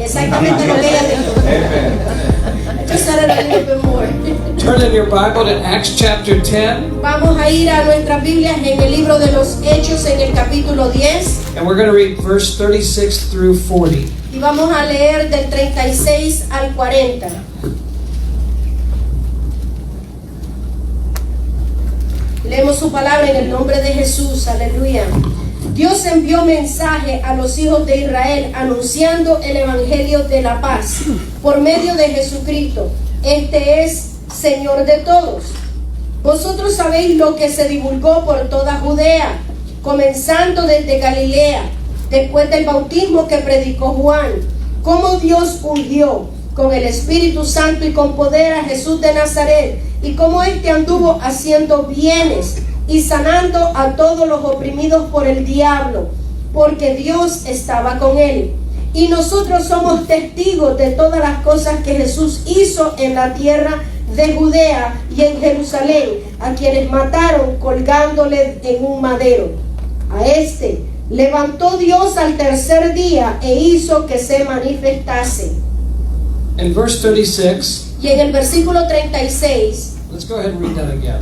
Exactamente lo que ella dijo. Just said it a little bit more. Turn in your Bible to Acts chapter 10. Vamos a ir a nuestras Biblias en el libro de los Hechos en el capítulo 10 And we're going to read verse 36 through 40. y vamos a leer del 36 al 40. Leemos su palabra en el nombre de Jesús, aleluya. Dios envió mensaje a los hijos de Israel anunciando el evangelio de la paz por medio de Jesucristo. Este es Señor de todos. Vosotros sabéis lo que se divulgó por toda Judea, comenzando desde Galilea, después del bautismo que predicó Juan, cómo Dios ungió con el Espíritu Santo y con poder a Jesús de Nazaret, y cómo éste anduvo haciendo bienes y sanando a todos los oprimidos por el diablo, porque Dios estaba con él. Y nosotros somos testigos de todas las cosas que Jesús hizo en la tierra de Judea y en Jerusalén, a quienes mataron colgándole en un madero. A este levantó Dios al tercer día e hizo que se manifestase. In verse 36, Y en el versículo 36, let's go ahead and read that again.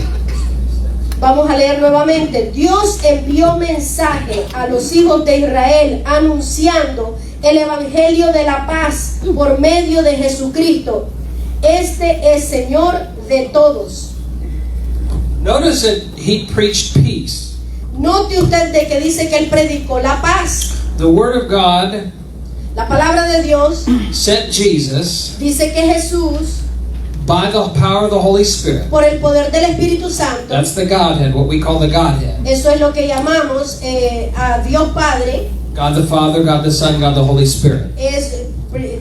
vamos a leer nuevamente. Dios envió mensaje a los hijos de Israel anunciando el evangelio de la paz por medio de Jesucristo. Este es Señor de todos. Notice that he preached peace. Note usted de que dice que él predicó la paz. The Word of God La palabra de Dios sent Jesus dice que Jesús, by the power of the Holy Spirit. por el poder del Espíritu Santo, That's the Godhead, what we call the Godhead. eso es lo que llamamos a Dios Padre. God the Father, God the Son, God the Holy Spirit.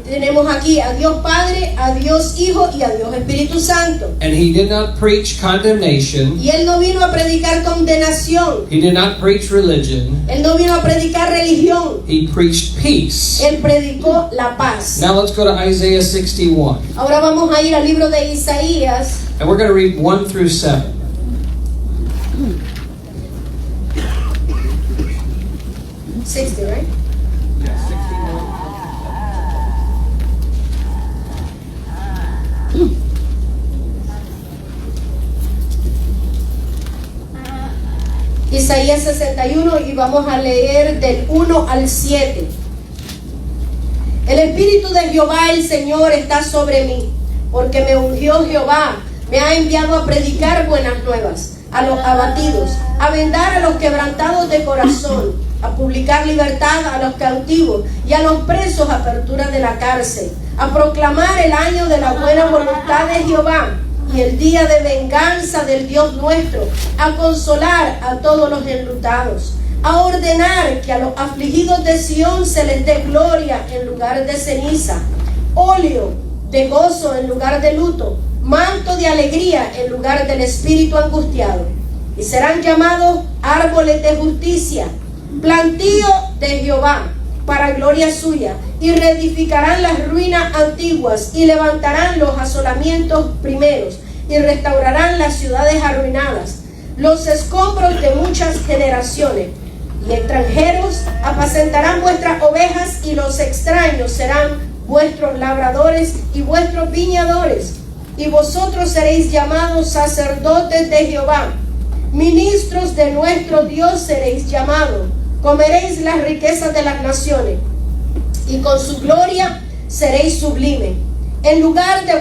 Tenemos aquí a Dios Padre, a Dios Hijo y a Dios Espíritu Santo. And he did not preach condemnation. Y él no vino a predicar condenación. He did not preach religion. Él no vino a predicar religión. He preached peace. Él predicó la paz. Now let's go to Isaiah 61. Ahora vamos a ir al libro de Isaías. And we're going to read 1 through 7. Right? Isaías 61 y vamos a leer del 1 al 7. El Espíritu de Jehová el Señor está sobre mí, porque me ungió Jehová, me ha enviado a predicar buenas nuevas a los abatidos, a vendar a los quebrantados de corazón, a publicar libertad a los cautivos y a los presos apertura de la cárcel, a proclamar el año de la buena voluntad de Jehová y el día de venganza del Dios nuestro, a consolar a todos los enlutados, a ordenar que a los afligidos de Sión se les dé gloria en lugar de ceniza, óleo de gozo en lugar de luto, manto de alegría en lugar del espíritu angustiado. Y serán llamados árboles de justicia, plantío de Jehová, para gloria suya, y reedificarán las ruinas antiguas, y levantarán los asolamientos primeros, y restaurarán las ciudades arruinadas, los escombros de muchas generaciones. Y extranjeros apacentarán vuestras ovejas, y los extraños serán vuestros labradores y vuestros viñadores. Y vosotros seréis llamados sacerdotes de Jehová, ministros de nuestro Dios seréis llamados. Comeréis las riquezas de las naciones, y con su gloria seréis sublime. En lugar de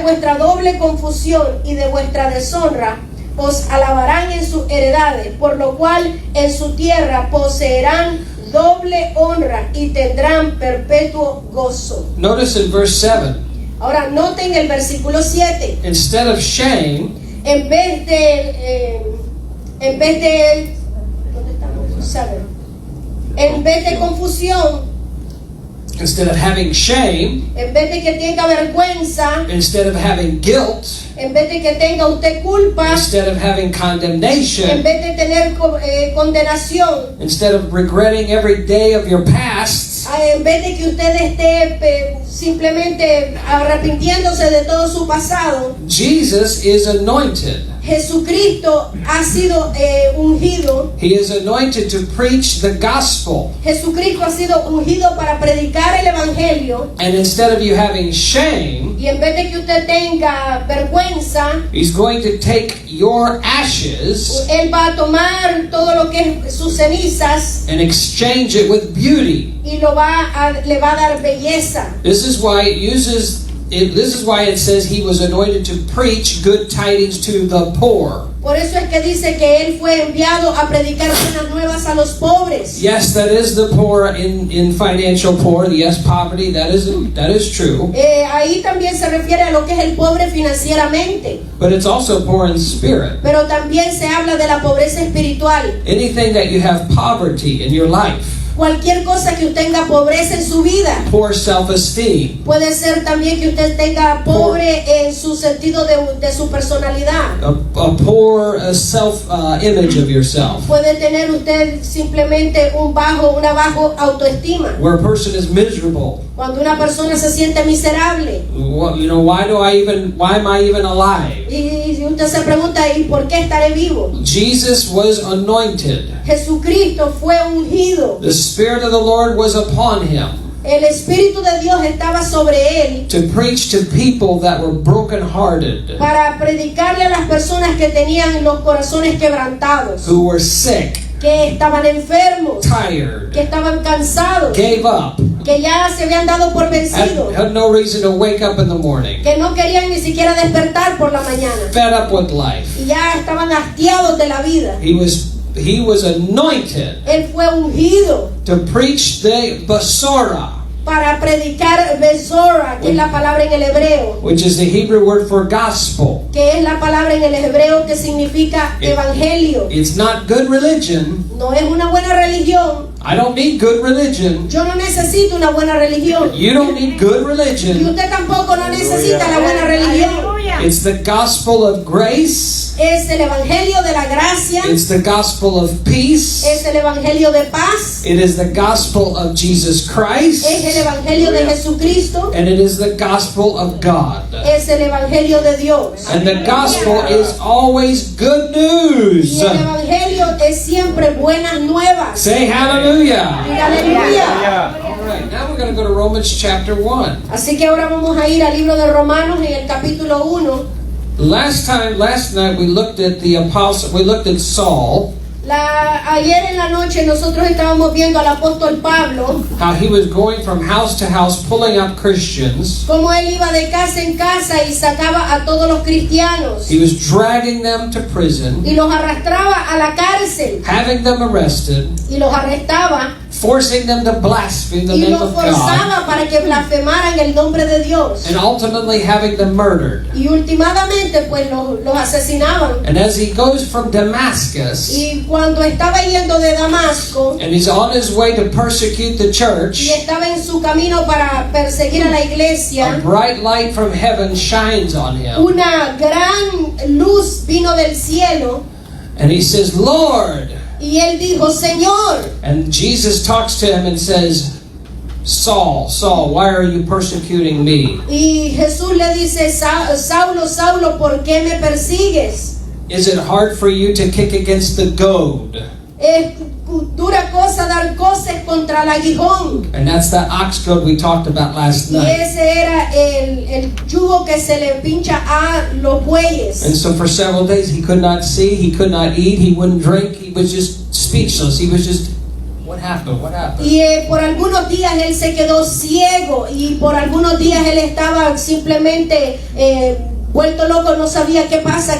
vuestra doble confusión y de vuestra deshonra, os alabarán en sus heredades, por lo cual en su tierra poseerán doble honra y tendrán perpetuo gozo. Notice in verse 7. Ahora noten el versículo 7. Instead of shame, En vez de confusión, instead of having shame, en vez de que tenga vergüenza, instead of having guilt, en vez de que tenga usted culpa, instead of having en condemnation, vez de tener condenación, instead of regretting every day of your past, En vez de que usted esté simplemente arrepintiéndose de todo su pasado, Jesus is anointed. Jesucristo ha sido ungido. He is anointed to preach the gospel. Jesucristo ha sido ungido para predicar el evangelio. And instead of you having shame, Y en vez de que usted tenga vergüenza, he's going to take your ashes Él va a tomar todo lo que es sus cenizas and exchange it with beauty. y le va a dar belleza. This is why it says he was anointed to preach good tidings to the poor. Por eso es que dice que Él fue enviado a predicar buenas nuevas a los pobres. Yes, that is the poor in financial poor. Yes, poverty, that is true. Ahí también se refiere a lo que es el pobre financieramente. But it's also poor in spirit. Pero también se habla de la pobreza espiritual. Anything that you have poverty in your life, Cualquier cosa que usted tenga pobreza en su vida. poor self-esteem, Puede ser también que usted tenga pobre en su sentido de su personalidad. a poor self-image of yourself, Puede tener usted simplemente una bajo autoestima. where a person is miserable. Cuando una persona se siente miserable. Why am I even alive? Y usted se pregunta, ¿y por qué estaré vivo? Jesus was anointed. Jesucristo fue ungido. The Spirit of the Lord was upon him El Espíritu de Dios estaba sobre él to preach to people that were brokenhearted, para predicarle a las personas que tenían los corazones quebrantados, who were sick, que estaban enfermos, tired, que estaban cansados, gave up, que ya se habían dado por vencidos, had no reason to wake up in the morning, que no querían ni siquiera despertar por la mañana fed up with life. y ya estaban hastiados de la vida. He was anointed Él fue ungido to preach the Basora, para predicar Besora, que es la palabra en el hebreo, which is the Hebrew word for gospel. que es la palabra en el hebreo que significa evangelio. It's not good religion. No es una buena religión. I don't need good religion. Yo no necesito una buena religión. You don't need good Y religion. usted tampoco no necesita la buena religión. It's the gospel of grace. Es el evangelio de la gracia. It's the gospel of peace. Es el evangelio de paz. It is the gospel of Jesus Christ. Es el evangelio de Jesucristo. And it is the gospel of God. Es el evangelio de Dios. And the gospel is always good news. Y el evangelio es siempre buenas nuevas. Say hallelujah. Y aleluya. All right, now we're going to go to Romans chapter 1. Así que ahora vamos a ir al libro de Romanos en el capítulo 1. Last night we looked at Saul, Ayer en la noche nosotros estábamos viendo al apóstol Pablo, how he was going from house to house pulling up Christians. cómo él iba de casa en casa y sacaba a todos los cristianos He was dragging them to prison, y los arrastraba a la cárcel having them arrested, y los arrestaba forcing them to blaspheme the y name los of God, forzaba para que blasfemaran el nombre de Dios and ultimately having them murdered. y últimamente pues los asesinaban. And as he goes from Damascus, Y cuando estaba yendo de Damasco and he's on his way to persecute the y church, estaba en su camino para perseguir a la a iglesia, bright light from heaven shines on him. una gran luz vino del cielo And he says, Lord. y él dijo, Señor. And Jesus talks to him and says, Saul, Saul, why are you persecuting me? Y Jesús le dice, Saulo, Saulo, ¿por qué me persigues? Is it hard for you to kick against the goad? Es dura cosa dar coces contra el aguijón. And that's that ox goad we talked about last Y night. ese era el yugo que se le pincha a los bueyes. And so for several days he could not see, he could not eat, he wouldn't drink, he was just speechless. He was just, what happened? What happened? Y por algunos días él se quedó ciego y por algunos días él estaba simplemente vuelto loco, no sabía qué pasa,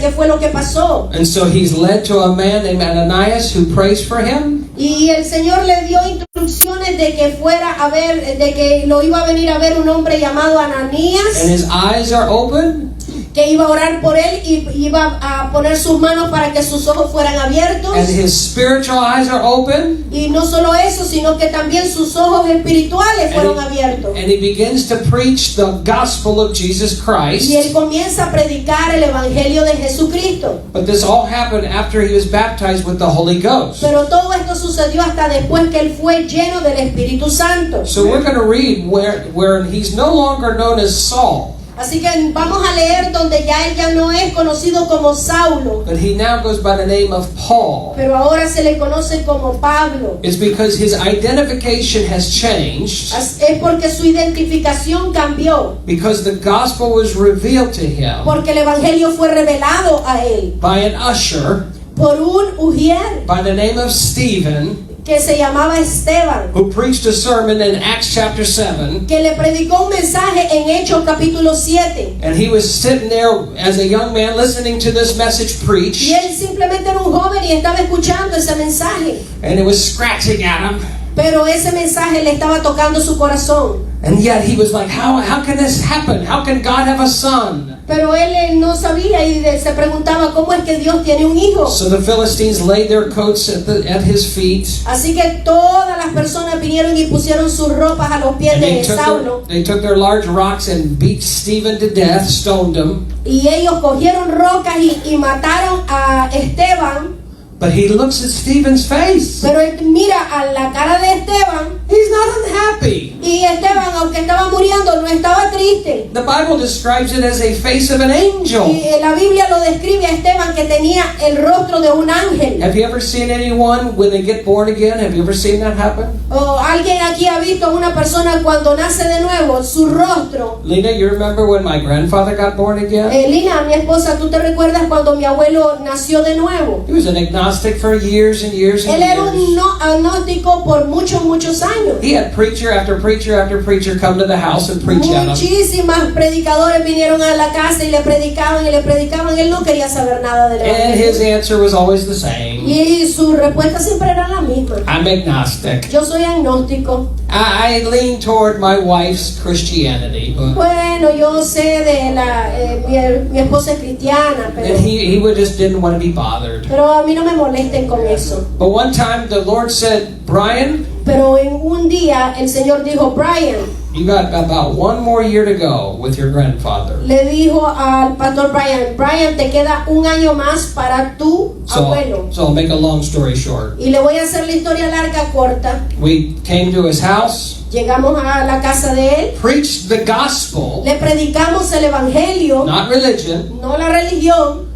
qué fue lo que pasó. And so he's led to a man named Ananias who prays for him. Y el Señor le dio instrucciones de que fuera a ver, de que lo iba a venir a ver un hombre llamado And Ananías. his eyes are open. que iba a orar por él y iba a poner sus manos para que sus ojos fueran abiertos. and his spiritual eyes are open, Y no solo eso, sino que también sus ojos espirituales fueron abiertos. and he begins to preach the gospel of Jesus Christ. Y él comienza a predicar el evangelio de Jesucristo. But this all happened after he was baptized with the Holy Ghost. Pero todo esto sucedió hasta después que él fue lleno del Espíritu Santo. So we're going to read where he's no longer known as Saul, Así que vamos a leer donde ya él ya no es conocido como Saulo, but he now goes by the name of Paul. pero ahora se le conoce como Pablo. It's because his identification has changed, Es porque su identificación cambió, because the gospel was revealed to him porque el evangelio fue revelado a él by an usher por un ujier by the name of Stephen, que se llamaba Esteban, who preached a sermon in Acts chapter 7. que le predicó un mensaje en Hechos capítulo 7. And he was sitting there as a young man listening to this message preached, Y él simplemente era un joven y estaba escuchando ese mensaje. and it was scratching at him. Pero ese mensaje le estaba tocando su corazón. And yet he was like, how can this happen? How can God have a son? Pero él no sabía y se preguntaba cómo es que Dios tiene un hijo. So the Philistines laid their coats at his feet. Así que todas las personas vinieron y pusieron sus ropas a los pies And de Saulo. they took their large rocks and beat Stephen to death, stoned him. Y ellos cogieron rocas y mataron a Esteban. But he looks at Stephen's face. Pero él mira a la cara de Esteban. He's not unhappy. Y Esteban, aunque estaba muriendo, no estaba triste. The Bible describes it as a face of an angel. Y la Biblia lo describe a Esteban que tenía el rostro de un ángel. Have you ever seen anyone when they get born again? Have you ever seen that happen? O alguien aquí ha visto a una persona cuando nace de nuevo, su rostro. Lena, you remember when my grandfather got born again? Lina, mi esposa, ¿tú te recuerdas cuando mi abuelo nació de nuevo? He was an agnostic for years and years and Él era un years. agnóstico por muchos años. He had preacher after preacher after preacher come to the house and preach at him. Muchísimas predicadores vinieron a la casa y le predicaban y le predicaban. Él no quería saber nada del And his evangelio. answer was always the same. Y su respuesta siempre era la misma. I'm agnostic. Yo soy agnóstico. I lean toward my wife's Christianity. Bueno, yo sé de mi esposa es cristiana, And pero he just didn't want to be bothered. a mí no me molesten con eso. But one time the Lord said, Brian, Pero en un día el Señor dijo, Brian, you got about one more year to go with your grandfather. le dijo al pastor Brian, te queda un año más para tu abuelo. So I'll make a long story short. Y le voy a hacer la historia larga corta. We came to his house, Llegamos a la casa de él, preached the gospel, le predicamos el evangelio, not religion, no la religión,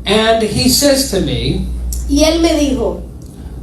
and he says to me, y él me dijo,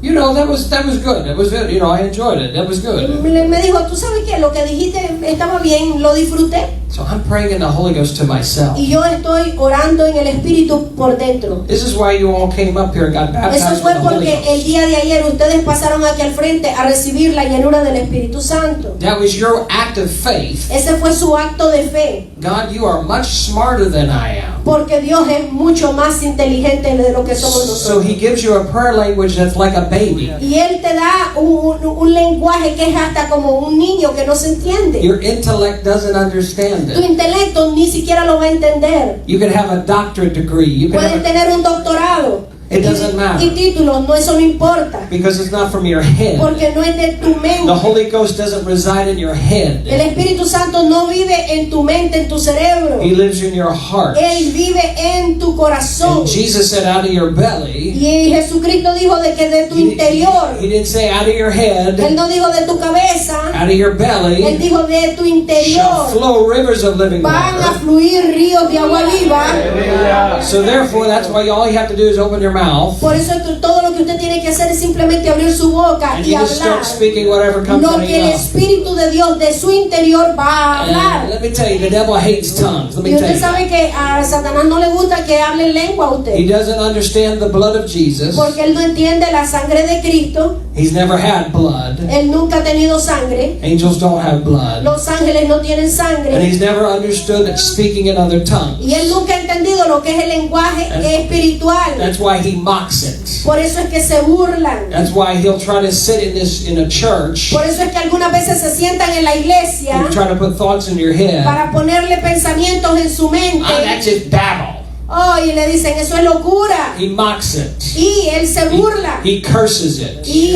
you know, that was good. It was good. You know, I enjoyed it. That was good. me dijo, tú sabes que lo que dijiste estaba bien, lo disfruté. So I'm praying in the Holy Ghost to myself. Y yo estoy orando en el Espíritu por dentro. This is why you all came up here and got Eso baptized fue in the Holy porque el Ghost. día de ayer ustedes pasaron aquí al frente a recibir la llenura del Espíritu Santo. That was your act of faith. Ese fue su acto de fe. God, you are much smarter than I am. Porque Dios es mucho más inteligente de lo que somos So nosotros. he gives you a prayer language that's like a baby. Y Él te da un lenguaje que es hasta como un niño que no se entiende. Your intellect doesn't understand Tu it. intelecto ni siquiera lo va a entender. You can have a doctorate degree. You can Puedes have tener un doctorado It doesn't matter. y títulos, no, eso no importa. because it's not from your head. Porque no es de tu The mente. Holy Ghost doesn't reside in your El head. Espíritu Santo no vive en tu mente, en tu cerebro. He lives in your heart. Él vive en tu corazón. And Jesus said out of your belly. Y Jesucristo dijo de que de tu interior. He didn't say out of your head. Él no dijo de tu cabeza. Out of your Él belly dijo de tu shall interior. flow rivers of living Van a water. fluir ríos de agua viva. So therefore, that's why all you have to do is open your mouth. Por eso todo lo que usted tiene que hacer es simplemente abrir su boca And y you just hablar. start speaking whatever comes out Lo of que el your mouth. Espíritu de Dios de su interior va a And hablar. let me tell you, the devil hates tongues. Let Y me tell usted you. sabe que a Satanás no le gusta que hable en lengua a He usted. doesn't understand the blood of Jesus. Porque él no entiende la sangre de Cristo. He's never had blood. Él nunca ha tenido sangre. Angels don't have blood. Los ángeles no tienen And sangre. he's never understood speaking in other tongues. Y él nunca ha entendido lo que es el lenguaje espiritual. That's why he mocks it. Por eso es que se burlan. That's why he'll try to sit in a church Por eso es que algunas veces se sientan en la iglesia and try to put thoughts in your head. para ponerle pensamientos en su mente. That's just babble. Oh, y le dicen, eso es locura. He mocks it. Y él se burla. He curses it. Y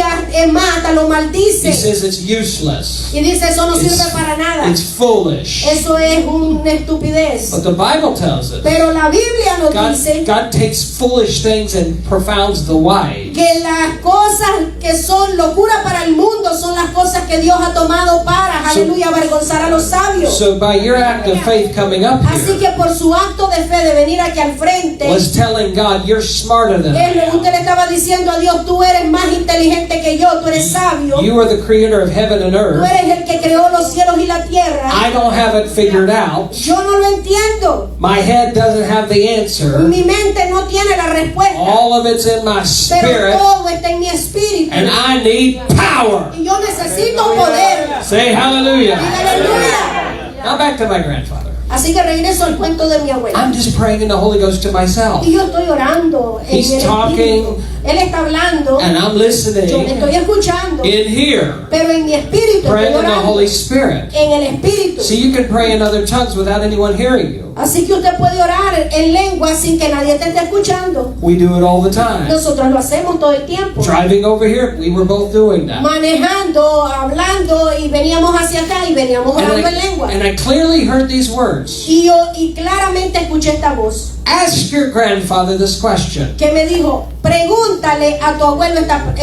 mata, lo He maldice. says it's useless. Y dice, eso no sirve para nada. It's foolish. Eso es una estupidez. But the Bible tells us Pero la Biblia nos dice God takes foolish things and profounds the wise. que las cosas que son locura para el mundo son las cosas que Dios ha tomado para, aleluya, avergonzar a los sabios. So by your act of faith coming up Así here que por su acto de fe de venir aquí al frente, was telling God, you're smarter than I usted le am. estaba diciendo a Dios, tú eres más inteligente que yo, tú eres sabio, You are the creator of heaven and tú earth. eres el que creó los cielos y la tierra. I don't have it figured out. Yo no lo entiendo. My head doesn't have the answer. Mi mente no tiene la respuesta, All of it's in my pero spirit, todo está en mi espíritu. and I need power. Y yo necesito poder. Say hallelujah. Aleluya. Now back to my grandfather. Así que regreso al cuento de mi abuela. I'm just praying in the Holy Ghost to myself. Y yo estoy orando en He's el talking, espíritu. Él está hablando, and I'm yo le listening estoy escuchando, in here, pero en mi espíritu praying estoy in the orando. Holy Spirit. En el espíritu. So you can pray in other tongues without anyone hearing you. Así que usted puede orar en lengua sin que nadie te esté escuchando. We do it all the time. Nosotros lo hacemos todo el tiempo. Driving over here, we were both doing that. Manejando, hablando, y veníamos hacia acá y veníamos orando en lengua. And I clearly heard these words. Y claramente escuché esta voz Ask your grandfather this question. que me dijo, pregúntale a tu abuelo esta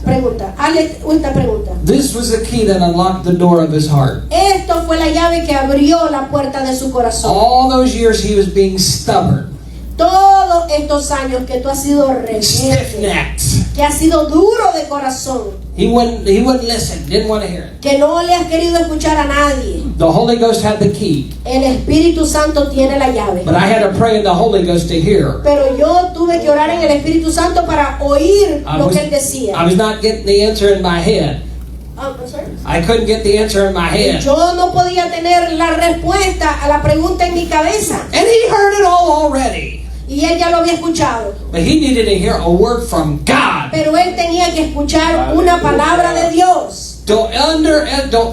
pregunta. Hazle esta pregunta. This was the key that unlocked the door of his heart. Esto fue la llave que abrió la puerta de su corazón. All those years he was being stubborn, Todos estos años que tú has sido rebelde, stiff-necked. que has sido duro de corazón, He wouldn't listen, didn't want to hear it. que no le has querido escuchar a nadie. The Holy Ghost had the key, El Espíritu Santo tiene la llave. but I had to pray in the Holy Ghost to hear. Pero yo tuve que orar en el Espíritu Santo para oír lo que él decía. I was not getting the answer in my head. I'm sorry. I couldn't get the answer in my head. Yo no podía tener la respuesta a la pregunta en mi cabeza. And he heard it all already. Y él ya lo había escuchado. But he needed to hear a word from God. Pero él tenía que escuchar una palabra de Dios. Don't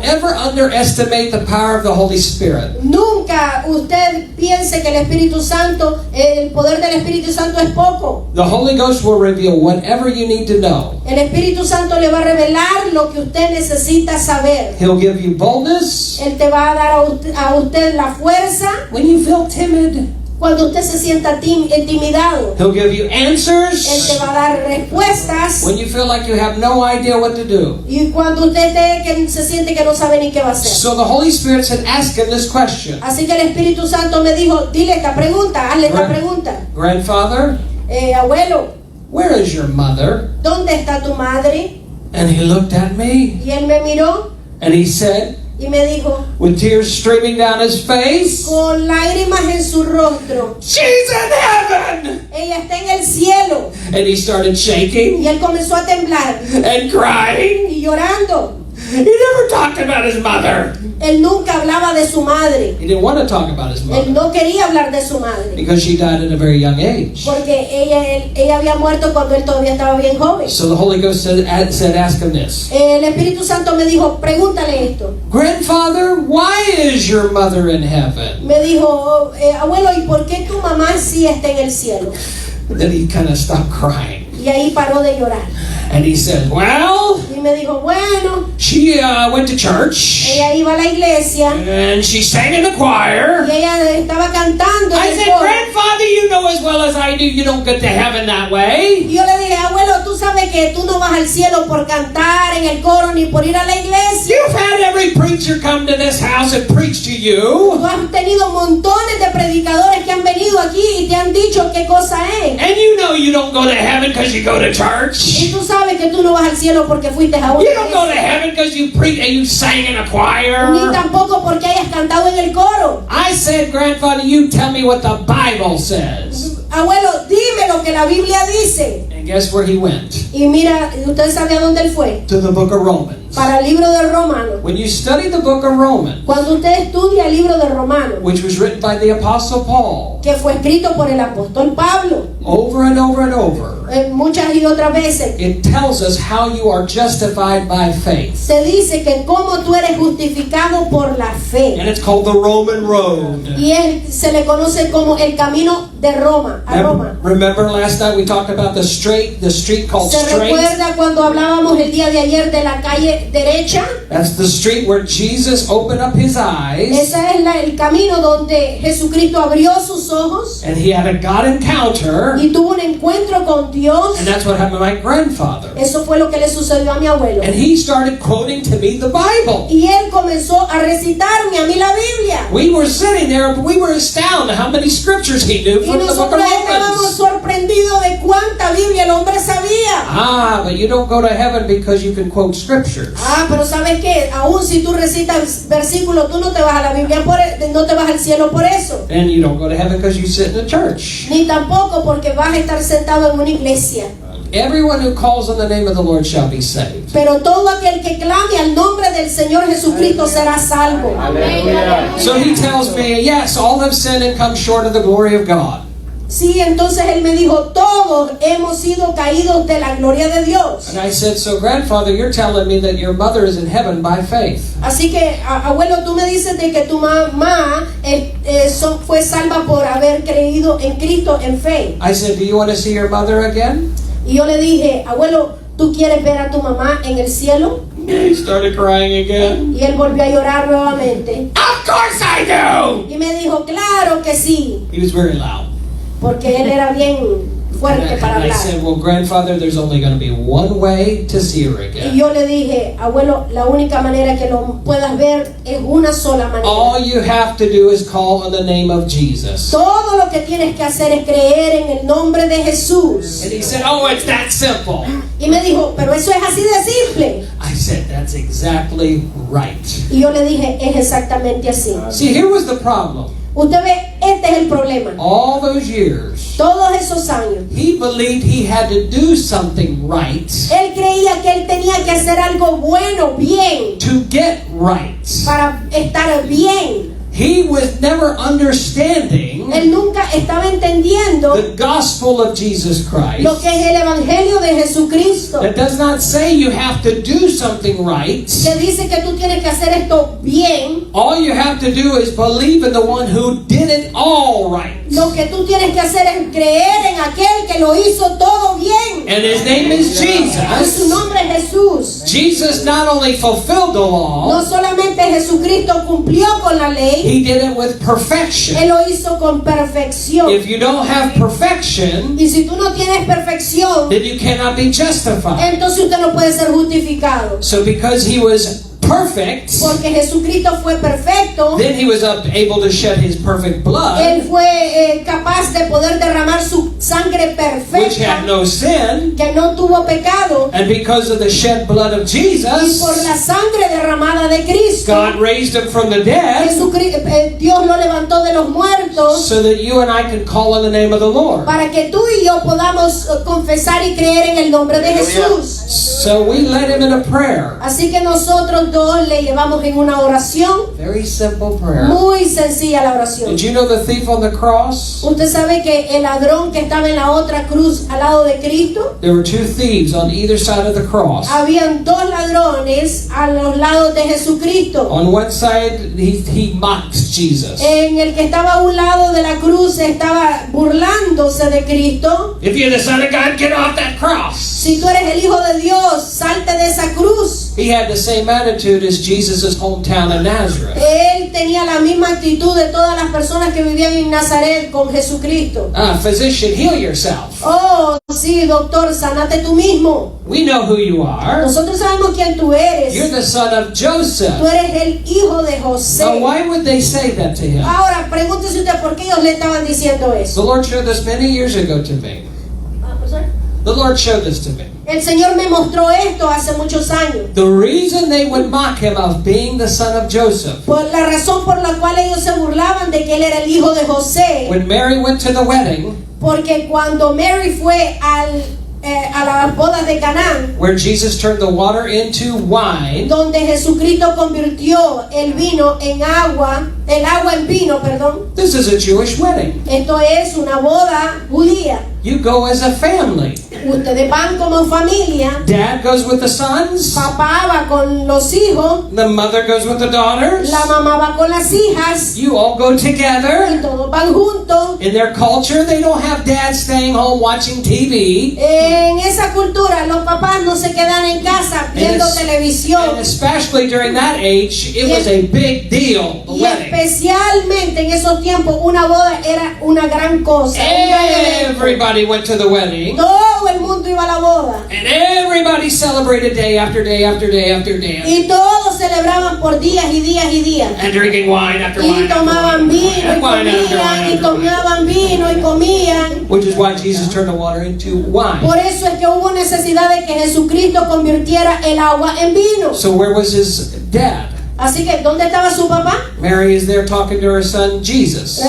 ever underestimate the power of the Holy Spirit. Nunca usted piense que el Espíritu Santo, el poder del Espíritu Santo es poco. The Holy Ghost will reveal whatever you need to know. El Espíritu Santo le va a revelar lo que usted necesita saber. He'll give you boldness Él te va a dar a usted la fuerza when you feel timid. cuando usted se sienta intimidado. He'll give you Él answers te va a dar respuestas. when you feel like you have no idea what to do. Y cuando usted que se siente que no sabe ni qué va a hacer. So the Holy Spirit said, ask him this question. Así que el Espíritu Santo me dijo, dile esta pregunta, hazle esta pregunta. Grandfather, Abuelo, where is your mother? ¿dónde está tu madre? And he looked at me Y él me miró and he said, y me dijo, with tears streaming down his face, con lágrimas en su rostro, she's in heaven! ella está en el cielo. And he started shaking Y él comenzó a temblar and crying. y llorando. He never talked about his mother. Él nunca hablaba de su madre. He didn't want to talk about his Él mother no quería hablar de su madre. because she died at a very young age. Porque ella había muerto cuando él todavía estaba bien joven. So the Holy Ghost said ask him this. El Espíritu Santo me dijo, pregúntale esto. Grandfather, why is your mother in heaven? Me dijo, abuelo, ¿y por qué tu mamá sí está en el cielo? Then he kind of stopped crying. Y ahí paró de llorar. And he said, well, Y me dijo, bueno, she went to church ella iba a la iglesia and she sang in the choir. y ella estaba cantando en I el said, coro. Grandfather, you know as well as I do you don't get to heaven that way. Y yo le dije, abuelo, tú sabes que tú no vas al cielo por cantar en el coro ni por ir a la iglesia. You've had every preacher come to this house and preach to you. Tú has tenido montones de predicadores que han venido aquí y te han dicho qué cosa es. And you know you don't go to heaven because you go to Y church. tú sabes que tú no vas al cielo porque fuiste a una You don't go to iglesia. heaven because you preach and you sang in a Ni choir. tampoco porque hayas cantado en el coro. I said, Grandfather, you tell me what the Bible says. Abuelo, dime lo que la Biblia dice. And guess where he went? Y mira, ¿usted sabe a dónde él fue? To the book of Romans. para el libro de Romanos. When you study the book of Romans, Cuando usted estudia el libro de Romanos, which was written by the Apostle Paul, que fue escrito por el apóstol Pablo, over and over and over, muchas y otras veces, it tells us how you are justified by faith. se dice que cómo tú eres justificado por la fe. And it's called the Roman road. Y se le conoce como el camino de Roma, a Roma. Remember last night we talked about the street called ¿Se Straight? recuerda cuando hablábamos el día de ayer de la calle derecha? That's the street where Jesus opened up his eyes Ese es el camino donde Jesucristo abrió sus ojos and he had a God encounter, y tuvo un encuentro con Dios. and that's what happened to my grandfather. Eso fue lo que le sucedió a mi abuelo. And he started quoting to me the Bible. Y él comenzó a recitarme a mí la Biblia. We were sitting there, but we were astounded how many scriptures he knew Y from the book of nosotros estábamos Romans. sorprendidos de cuánta Biblia el hombre sabía. Ah, but you don't go to heaven because you can quote scriptures. Pero ¿sabes qué? Aún si tú recitas versículos, tú no te vas a la Biblia no te vas al cielo por eso. And you don't go to heaven because you sit in a church. Ni tampoco porque vas a estar sentado en una iglesia. Everyone who calls on the name of the Lord shall be saved. Pero todo aquel que clame al nombre del Señor Jesucristo será salvo. So he tells me, yes, all have sinned and come short of the glory of God. Sí, entonces él me dijo, todos hemos sido caídos de la gloria de Dios. And I said, so grandfather, you're telling me that your mother is in heaven by faith. Así que, abuelo, tú me dices de que tu mamá fue salva por haber creído en Cristo en fe. I said, do you want to see your mother again? Y yo le dije, abuelo, ¿tú quieres ver a tu mamá en el cielo? He started crying again. Y él volvió a llorar nuevamente. Of course I do! Y me dijo, claro que sí, He was very loud. porque él era bien fuerte para And I hablar. said, well, grandfather, there's only going to be one way to see her Y again. yo le dije, abuelo, la única manera que lo puedas ver es una sola All manera. you have to do is call on the name of Jesus. Todo lo que tienes que hacer es creer en el nombre de Jesús. And he said, oh, it's that simple. Y me dijo, pero eso es así de simple. I said, that's exactly right. Y yo le dije, es exactamente así. See, here was the problem. Usted ve, este es el problema. All those years, Todos esos años, he believed he had to do something right él creía que él tenía que hacer algo bueno, bien, to get right. para estar bien. He was never understanding Él nunca estaba entendiendo the gospel of Jesus Christ. lo que es el evangelio de Jesucristo, That does not say you have to do something right. que dice que tú tienes que hacer esto bien. All you have to do is believe in the one who did it all right. Lo que tú tienes que hacer es creer en aquel que lo hizo todo bien. And his name is Y su Jesus. nombre es Jesús. Jesus not only fulfilled the No law, solamente Jesucristo cumplió con la ley, he did it with perfection. él lo hizo con perfección. If you don't have perfection, Y si tú no tienes perfección, then you cannot be justified. entonces usted no puede ser justificado. So because he was perfect, Porque Jesucristo fue perfecto, then he was able to shed his perfect blood, él fue capaz de poder derramar su sangre which had perfecta, no sin. que no tuvo pecado. And because of the shed blood of Y por la Jesus, sangre derramada de Cristo, God raised him from the dead Dios lo levantó de los muertos so that you and I can call on the name of the Lord. para que tú y yo podamos confesar y creer en el nombre de Jesús. So we led him in a prayer. Así que nosotros dos le llevamos en una oración Very simple prayer. muy sencilla la oración. Did you know the thief on the cross? Usted sabe que el ladrón que estaba en la otra cruz al lado de Cristo, There were two thieves on either side of the cross. habían dos ladrones a los lados de Jesucristo. On one side, he mocks Jesus. En el que estaba a un lado de la cruz estaba burlándose de Cristo. If you're the son of God, get off that cross. Si tú eres el Hijo de Dios, salte de esa cruz. He had the same attitude as Jesus' hometown in Nazareth. Él tenía la misma actitud de todas las personas que vivían en Nazaret con Jesucristo. Physician, heal yourself. Oh, sí, doctor, sanate tú mismo. We know who you are. Nosotros sabemos quién tú eres. You're the son of Tú Joseph. eres el hijo de José. Now, why would they say that to him? Ahora, pregúntese usted por qué ellos le estaban diciendo The eso. Lord showed this many years ago to me. The Lord showed this to me. El Señor me mostró esto hace muchos años. The reason they would mock him of being the son of Joseph, Por la razón por la cual ellos se burlaban de que él era el hijo de José. when Mary went to the wedding, Porque cuando Mary fue a las bodas de Canaán, where Jesus turned the water into wine, donde Jesucristo convirtió el vino en agua, el agua en vino, perdón. this is a Jewish wedding. Esto es una boda judía. You go as a family. Ustedes van como familia. Dad goes with the sons. Papá va con los hijos. The mother goes with the daughters. La mamá va con las hijas. You all go together. Y todos van juntos. In their culture, they don't have dad staying home watching TV. En esa cultura, los papás no se quedan en casa viendo televisión. And especially during that age, it was a big deal, the Y wedding. especialmente en esos tiempos, una boda era una gran cosa. Un gran evento. Everybody went to the wedding. Todo el mundo iba a la boda. And everybody celebrated day after day after day after day. Y todos celebraban por días y días y días. And drinking wine after Y wine after tomaban wine. vino y And wine after wine comían, y after wine. tomaban vino y comían. Which is why Jesus turned the water into wine. Por eso es que hubo necesidad de que Jesucristo convirtiera el agua en vino. So where was his dad? Así que, ¿dónde estaba su papá? Mary is there talking to her son Jesus.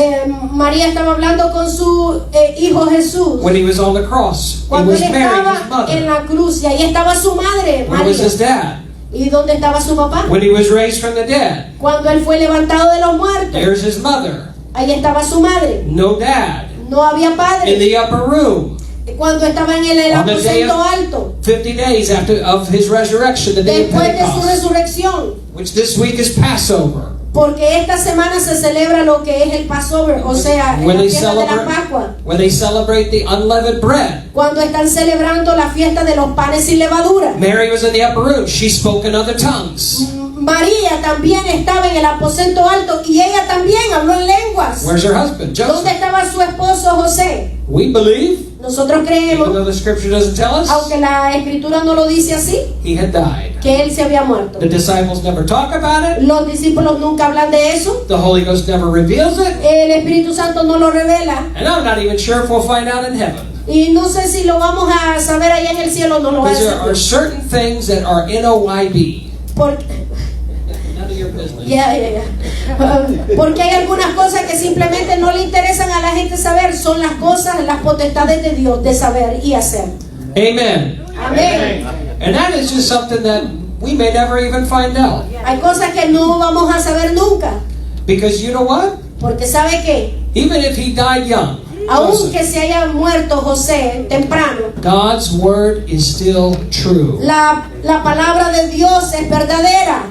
María estaba hablando con su hijo Jesús. When he was on the cross, it Cuando was él Mary, his estaba en mother. la cruz, y ahí estaba su madre, Where was María. his dad? ¿Y dónde estaba su papá? When he was raised from the dead, Cuando él fue levantado de los muertos, there's his mother. ahí estaba su madre. No dad. No había In padre. the upper room, Cuando estaba en el On the day aposento alto, 50 days after of his resurrection, the day of después de su Pentecost, resurrección, which this week is Passover. porque esta semana se celebra lo que es el Passover, o sea, When la they fiesta de la celebrate, Pascua, when they celebrate the unleavened bread. cuando están celebrando la fiesta de los panes sin levadura. Mary was in the upper room. She spoke in other tongues. María también estaba en el aposento alto y ella también habló en lenguas. Where's her husband? ¿Dónde Joseph. estaba su esposo José? We believe, Nosotros even creemos, though the scripture doesn't tell us, aunque la escritura no lo dice así, he had died. que él se había muerto. The disciples never talk about it. Los discípulos nunca hablan de eso. The Holy Ghost never reveals it. El Espíritu Santo no lo revela. And I'm not even sure if we'll find out in heaven. Y no sé si lo vamos a saber allá en el cielo o no lo va a Because there are decir. certain things that are NOYB. Porque, None of your business. porque hay algunas cosas que simplemente no le interesan a la gente saber. Son las cosas, las potestades de Dios de saber y hacer. Amen. Amén. And that is just something that we may never even find out. Hay cosas que no vamos a saber nunca. Because you know what? Porque ¿sabe qué? Even if he died young, Aunque se haya muerto José temprano, God's word is still true. la palabra de Dios es verdadera.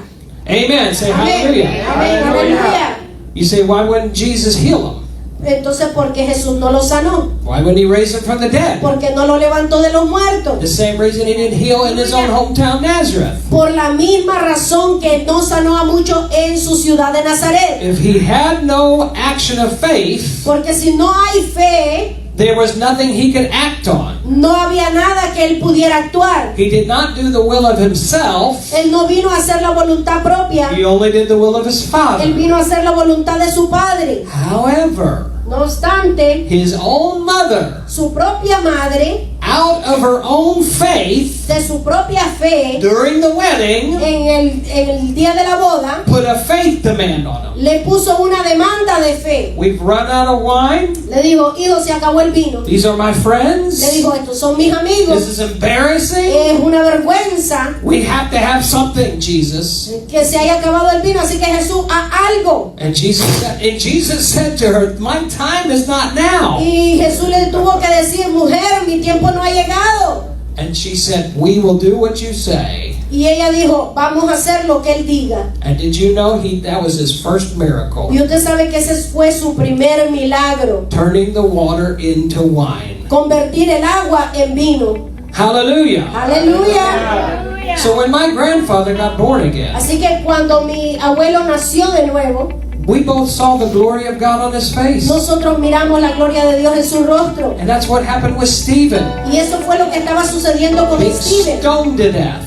Amen. Say Amén. hallelujah. Amén. Aleluya. You say, why wouldn't Jesus heal him? Entonces, ¿por qué Jesús no lo sanó? Why wouldn't he raise him from the dead? ¿Por qué no lo levantó de los muertos? The same reason he didn't heal in his own hometown, Nazareth. Por la misma razón que no sanó a muchos en su ciudad de Nazaret. If he had no action of faith, Porque si no hay fe, there was nothing he could act on. no había nada que él pudiera actuar. He did not do the will of himself. Él no vino a hacer la voluntad propia. He only did the will of his Él Father. vino a hacer la voluntad de su padre. However, No obstante, his own mother, su propia madre, out of her own faith, de su propia fe, during the wedding, en el día de la boda, put a faith demand on him. le puso una demanda de fe. We've run out of wine. Le dijo, hijo, se acabó el vino. These are my friends. Le dijo, estos son mis amigos. This is embarrassing. Es una vergüenza We have to have something, Jesus. que se haya acabado el vino, así que Jesús, haz algo. And Jesus said to her, my time is not now. Y Jesús le tuvo que decir, mujer, mi tiempo no ha llegado. And she said, we will do what you say. Y ella dijo, vamos a hacer lo que él diga. And did you know that was his first miracle? Y usted sabe que ese fue su primer milagro, Turning the water into wine. convertir el agua en vino. Hallelujah. Aleluya. So when my grandfather got born again, Así que cuando mi abuelo nació de nuevo, we both saw the glory of God on his face. nosotros miramos la gloria de Dios en su rostro. And that's what happened with Stephen. Y eso fue lo que estaba sucediendo con Being Steven. stoned to death.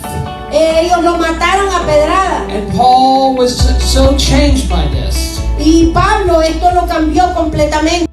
Ellos lo mataron a pedrada. And Paul was so changed by this. Y Pablo esto lo cambió completamente.